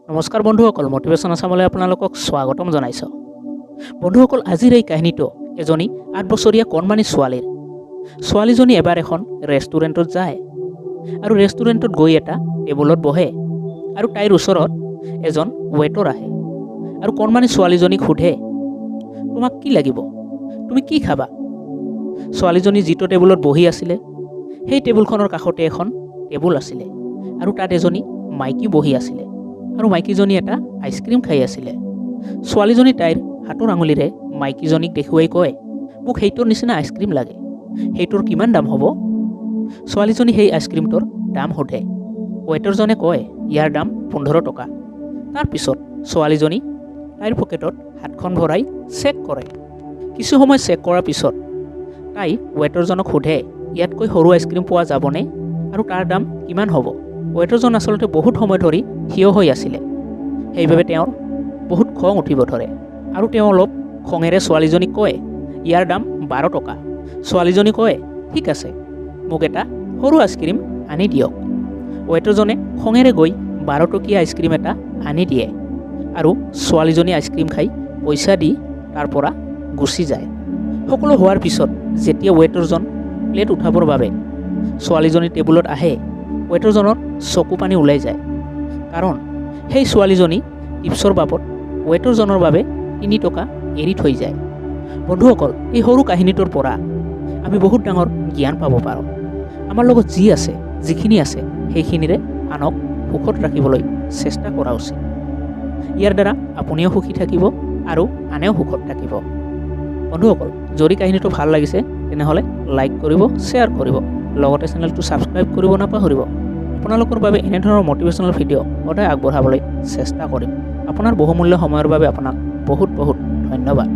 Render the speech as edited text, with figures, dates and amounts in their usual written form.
নমস্কাৰ বন্ধুসকল, মটিভেশ্যন আছামলৈ আপোনালোকক স্বাগতম জনাইছোঁ। বন্ধুসকল, আজিৰ এই কাহিনীটো এজনী ৮ বছৰীয়া কণমানি ছোৱালীজনী এবাৰ এখন ৰেষ্টুৰেণ্টত যায় আৰু ৰেষ্টুৰেণ্টত গৈ এটা টেবুলত বহে আৰু তাইৰ ওচৰত এজন ৱেটাৰ আহে আৰু কণমানি ছোৱালীজনীক সোধে, তোমাক কি লাগিব, তুমি কি খাবা? ছোৱালীজনী যিটো টেবুলত বহি আছিলে সেই টেবুলখনৰ কাষতে এখন টেবুল আছিলে আৰু তাত এজনী মাইকী বহি আছিলে আৰু মাইকীজনী এটা আইচক্ৰীম খাই আছিলে। ছোৱালীজনী তাইৰ হাতৰ আঙুলিৰে মাইকীজনীক দেখুৱাই কয়, মোক সেইটোৰ নিচিনা আইচক্ৰীম লাগে, সেইটোৰ কিমান দাম হ'ব? ছোৱালীজনী সেই আইচক্ৰীমটোৰ দাম সোধে। ৱেটাৰজনে কয়, ইয়াৰ দাম 15 টকা। তাৰপিছত ছোৱালীজনী তাইৰ পকেটত হাতখন ভৰাই চেক কৰে। কিছু সময় চেক কৰাৰ পিছত তাই ৱেটাৰজনক সোধে, ইয়াতকৈ সৰু আইচক্ৰীম পোৱা যাবনে আৰু তাৰ দাম কিমান হ'ব? ৱেটাৰজন আচলতে বহুত সময় ধৰি থিয় হৈ আছিলে, সেইবাবে তেওঁৰ বহুত খং উঠিব ধৰে আৰু তেওঁ অলপ খঙেৰে ছোৱালীজনীক কয়, ইয়াৰ দাম 12 টকা। ছোৱালীজনী কয়, ঠিক আছে, মোক এটা সৰু আইচক্ৰীম আনি দিয়ক। ৱেটাৰজনে খঙেৰে গৈ 12 টকীয়া আইচক্ৰীম এটা আনি দিয়ে আৰু ছোৱালীজনী আইচক্ৰীম খাই পইচা দি তাৰ পৰা গুচি যায়। সকলো হোৱাৰ পিছত যেতিয়া ৱেটাৰজন প্লেট উঠাবৰ বাবে ছোৱালীজনী টেবুলত আহে, ৱেটাৰজনৰ চকু পানী ওলাই যায়, কাৰণ সেই ছোৱালীজনী টিপছৰ বাবদ ৱেটাৰজনৰ বাবে 3 টকা এৰি থৈ যায়। বন্ধুসকল, এই সৰু কাহিনীটোৰ পৰা আমি বহুত ডাঙৰ জ্ঞান পাব পাৰোঁ। আমাৰ লগত যিখিনি আছে সেইখিনিৰে আনক সুখত ৰাখিবলৈ চেষ্টা কৰা উচিত। ইয়াৰ দ্বাৰা আপুনিও সুখী থাকিব আৰু আনেও সুখত থাকিব। বন্ধুসকল, যদি কাহিনীটো ভাল লাগিছে তেনেহ'লে লাইক কৰিব, শ্বেয়াৰ কৰিব, লগতে চেনেলটো ছাবস্ক্ৰাইব কৰিব নাপাহৰিব। আপোনালোকৰ বাবে এনেধৰণৰ মটিভেশ্যনেল ভিডিঅ' সদায় আগবঢ়াবলৈ চেষ্টা কৰিম। আপোনাৰ বহুমূল্য সময়ৰ বাবে আপোনাক বহুত বহুত ধন্যবাদ।